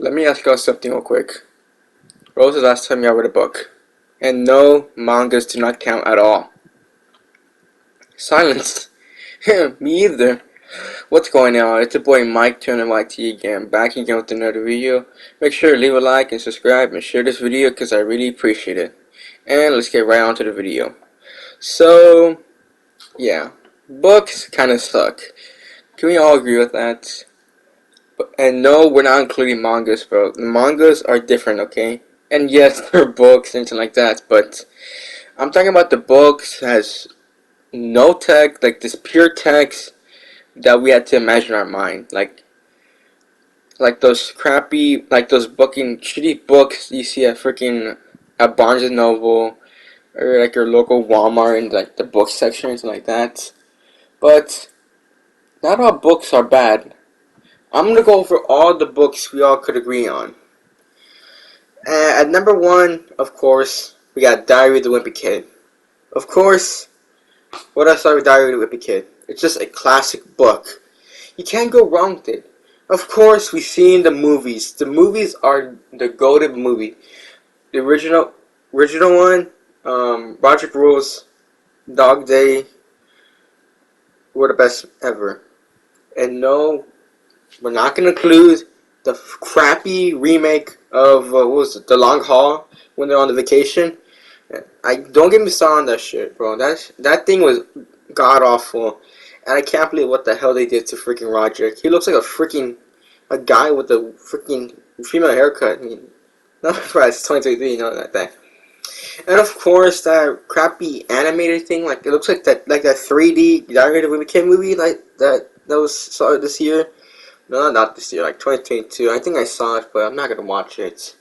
Let me ask y'all something real quick. When was the last time y'all read a book? And no, mangas do not count at all. Silence. Me either. What's going on? It's your boy Mike turning YT again, back again with another video. Make sure to leave a like and subscribe and share this video because I really appreciate it. And let's get right on to the video. So, yeah, books kind of suck. Can we all agree with that? And no, we're not including mangas, bro. The mangas are different, okay? And yes, they're books and something like that, but I'm talking about the books that has no text, like this pure text that we had to imagine our mind, like those crappy, like those booking shitty books you see at Barnes and Noble or like your local Walmart in like the book section and something like that. But not all books are bad. I'm gonna go over all the books we all could agree on. At number one, of course, we got Diary of the Wimpy Kid. Of course, what I saw with Diary of the Wimpy Kid. It's just a classic book. You can't go wrong with it. Of course, we've seen the movies. The movies are the golden movie. The original one, Roger Rules, Dog Day, were the best ever. And no, we're not gonna include the crappy remake of what was it, The Long Haul when they're on the vacation. I don't get me started on that shit, bro. That thing was god awful, and I can't believe what the hell they did to freaking Roger. He looks like a guy with a freaking female haircut. I mean, not surprised it's 2023, you know that. And of course, that crappy animated thing, like it looks like that 3D Diary of the Wimpy Kid movie, like that was saw this year. No, not this year, like 2022. I think I saw it, but I'm not gonna watch it.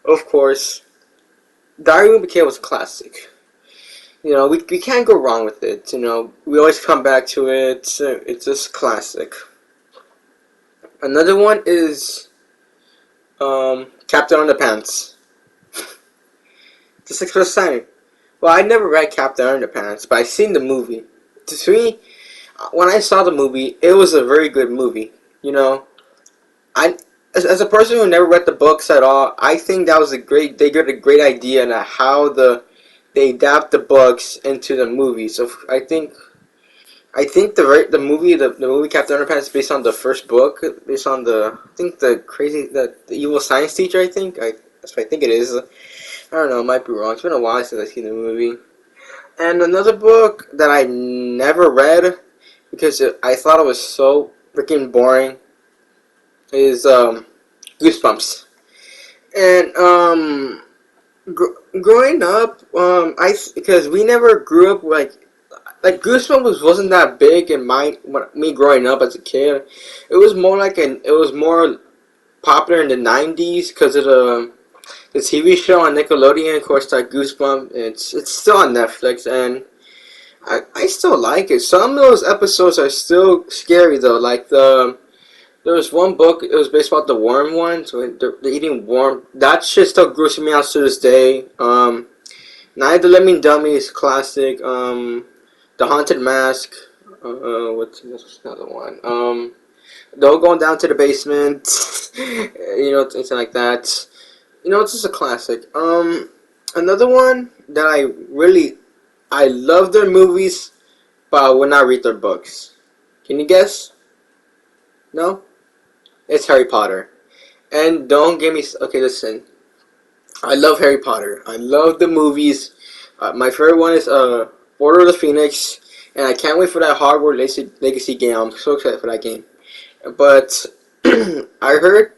Of course, Diary of the Wimpy Kid was a classic. You know, we can't go wrong with it. You know, we always come back to it. It's just classic. Another one is Captain Underpants. Just express signing. Well, I never read Captain Underpants, but I seen the movie. To me, when I saw the movie, it was a very good movie. You know, as a person who never read the books at all, I think that was they got a great idea on how they adapt the books into the movie. So I think the movie Captain Underpants is based on the first book, based on the evil science teacher. That's what I think it is. I don't know, I might be wrong. It's been a while since I've seen the movie. And another book that I never read because I thought it was so freaking boring is Goosebumps. And growing up, because we never grew up like Goosebumps wasn't that big in me growing up as a kid. It was more popular in the 90s because of the TV show on Nickelodeon, of course, like Goosebumps. It's still on Netflix, and I still like it. Some of those episodes are still scary though. There was one book. It was based about the worm one. So they're eating worm. That shit still grosses me out to this day. Night of the Living Dummies, classic. The Haunted Mask. What's another one? Though going down to the basement. You know, things like that. You know, it's just a classic. Another one that I love their movies, but I would not read their books. Can you guess? No? It's Harry Potter. And don't get me... Okay, listen. I love Harry Potter. I love the movies. My favorite one is Order of the Phoenix. And I can't wait for that Hogwarts Legacy game. I'm so excited for that game. But I heard...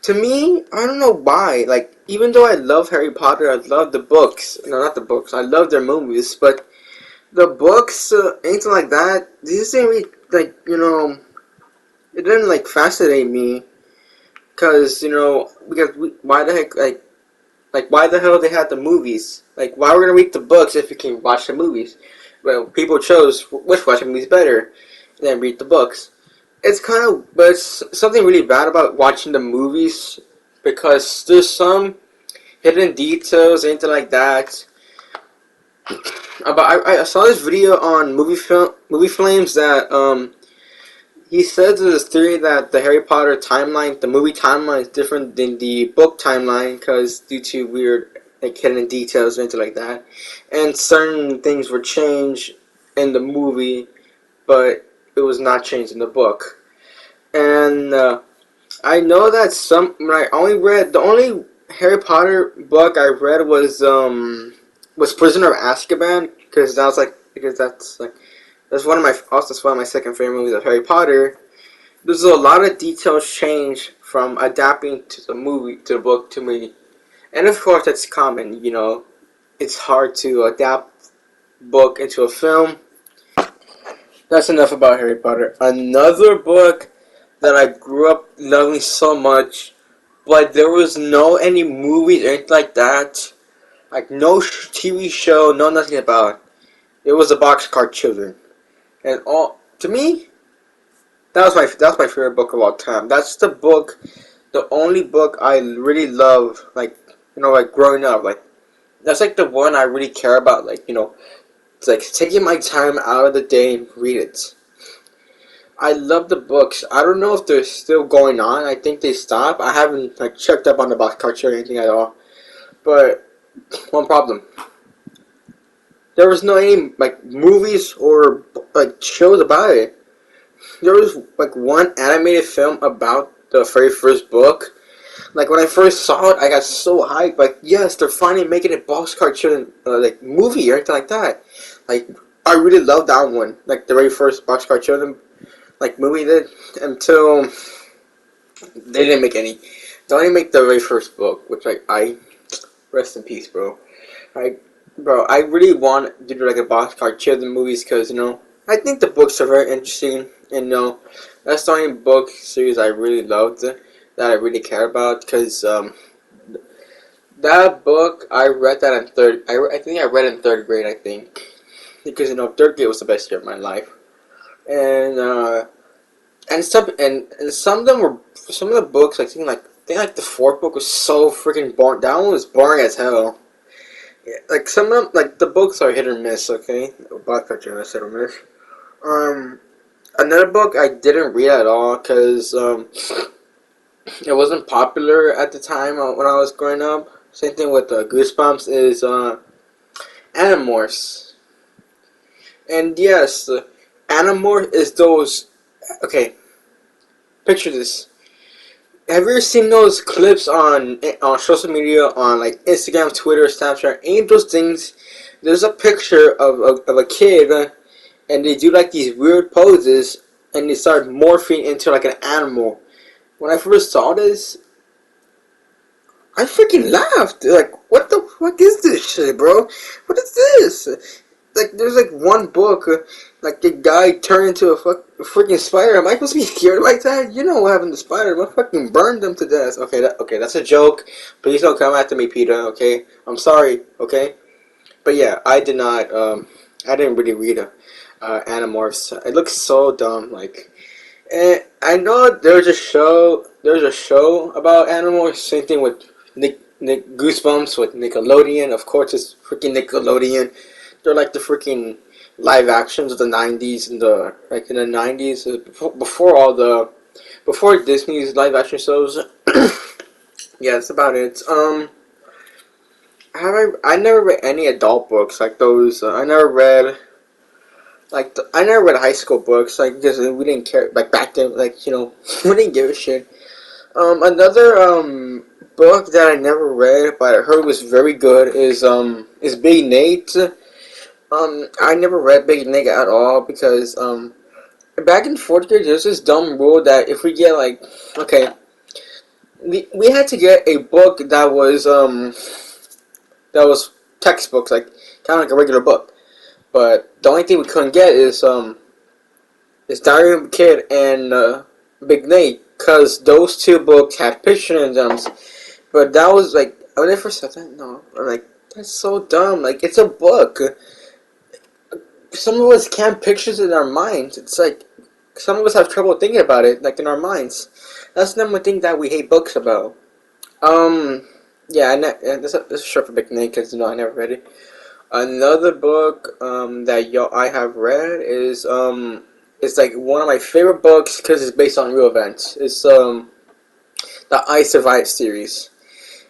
To me, I don't know why. Like, even though I love Harry Potter, I love the books. No, not the books. I love their movies. But the books, anything like that, these didn't really, like, you know... It didn't like fascinate me, because why the heck why the hell they had the movies? Like, why we're gonna read the books if you can watch the movies? Well, people chose which watching movies better than read the books. But it's something really bad about watching the movies because there's some hidden details, anything like that. But I saw this video on movie flames that he says there's theory that the Harry Potter timeline, the movie timeline, is different than the book timeline because due to weird like hidden details or anything like that, and certain things were changed in the movie, but it was not changed in the book. And I know that some when I only read the only Harry Potter book I read was Prisoner of Azkaban because that's one of my also that's one of my second favorite movies of Harry Potter. There's a lot of details changed from adapting to the movie to the book to me, and of course that's common. You know, it's hard to adapt book into a film. That's enough about Harry Potter. Another book that I grew up loving so much, but there was no any movies or anything like that. Like no TV show, no nothing about. It was the Boxcar Children, and all to me that was my favorite book of all time. That's the book, the only book I really love. Like like growing up, like that's like the one I really care about. Like it's like taking my time out of the day and read it. I love the books. I don't know if they're still going on. I think they stopped. I haven't like checked up on the Boxcar or anything at all. But one problem: there was no any like movies or like shows about it. There was like one animated film about the very first book. Like when I first saw it, I got so hyped. Like yes, they're finally making a Boxcar Children like movie or anything like that. Like I really loved that one. Like the very first Boxcar Children like movie did until they didn't make any. They only make the very first book, which like I rest in peace, bro. I really want to do like a Boxcar Children movies because I think the books are very interesting and that's the only book series I really loved that I really care about because that book I read that in third. I think I read in third grade. I think because third grade was the best year of my life and. And some of them were some of the books I think like the fourth book was so freaking boring. That one was boring as hell. Yeah, like some of them like the books are hit or miss. Okay, Black Picture is hit or miss. Another book I didn't read at all because it wasn't popular at the time when I was growing up. Same thing with Goosebumps is Animorphs. And yes, Animorph is those. Okay, picture this. Have you ever seen those clips on social media, on like Instagram, Twitter, Snapchat, any of those things? There's a picture of a kid, and they do like these weird poses, and they start morphing into like an animal. When I first saw this, I freaking laughed. Like, what the fuck is this shit, bro? What is this? Like, there's like one book, like the guy turned into a freaking spider. Am I supposed to be scared like that? You know what happened to spider? I fucking burned them to death. Okay, that's a joke. Please don't come after me, Peter. Okay, I'm sorry. Okay, but yeah, I didn't really read Animorphs. It looks so dumb. Like, I know there's a show about Animorphs. Same thing with Nick Goosebumps with Nickelodeon. Of course, it's freaking Nickelodeon. They're like the freaking live actions of the '90s and in the '90s before Disney's live action shows. Yeah, that's about it. I never read any adult books like those. I never read high school books like because we didn't care like back then like we didn't give a shit. Another book that I never read but I heard was very good is Big Nate. I never read Big Nate at all because back in fourth grade there's this dumb rule that if we get like okay we had to get a book that was textbooks like kind of like a regular book, but the only thing we couldn't get is Diary of a Kid and Big Nate because those two books had pictures in them. But that was like when I first said that, no, I'm like that's so dumb. Like it's a book. Some of us can't pictures it in our minds. It's like some of us have trouble thinking about it, like in our minds. That's the number one thing that we hate books about. Yeah, this is short for Big Nate because I never read it. Another book I have read is It's like one of my favorite books because it's based on real events. It's the I Survived series,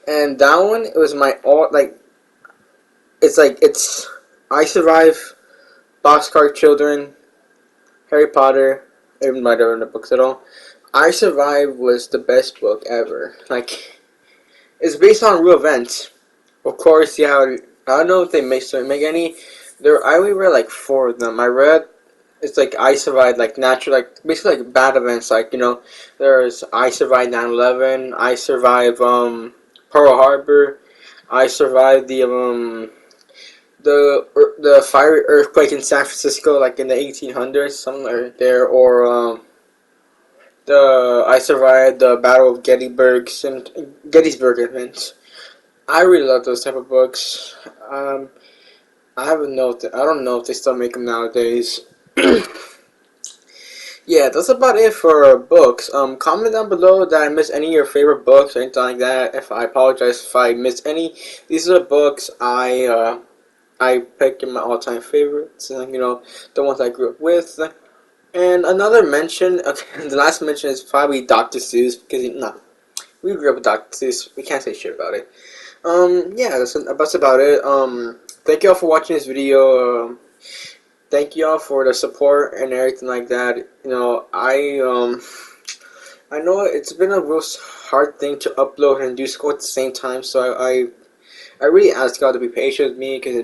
and that one it was my all like it's I Survive, Boxcar Children, Harry Potter. Even though I don't read the books at all. I Survive was the best book ever. Like it's based on real events. Of course, yeah. I don't know if they make any. There, I only read like four of them. I read it's like I survived like natural like basically like bad events like there's I survived 9/11. I survived Pearl Harbor. I survived the fiery earthquake in San Francisco like in the 1800s somewhere there or the I survived the Battle of Gettysburg events. I really love those type of books. I haven't know if I don't know if they still make them nowadays. Yeah, that's about it for books. Comment down below that I missed any of your favorite books or anything like that. If I apologize if I missed any. These are the books I picked in my all-time favorites. The ones I grew up with. And another mention. Okay, the last mention is probably Dr. Seuss because we grew up with Dr. Seuss. We can't say shit about it. Yeah, that's about it. Thank you all for watching this video. Thank you all for the support and everything like that. I know it's been a real hard thing to upload and do school at the same time, so I really ask God to be patient with me because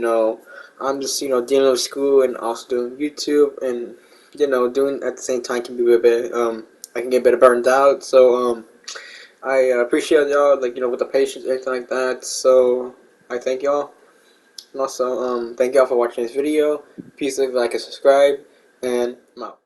I'm just dealing with school and also doing YouTube and doing at the same time can be a bit I can get a bit burned out. So I appreciate y'all with the patience and everything like that. So I thank y'all. And also, thank y'all for watching this video. Please leave a like and subscribe, and I'm out.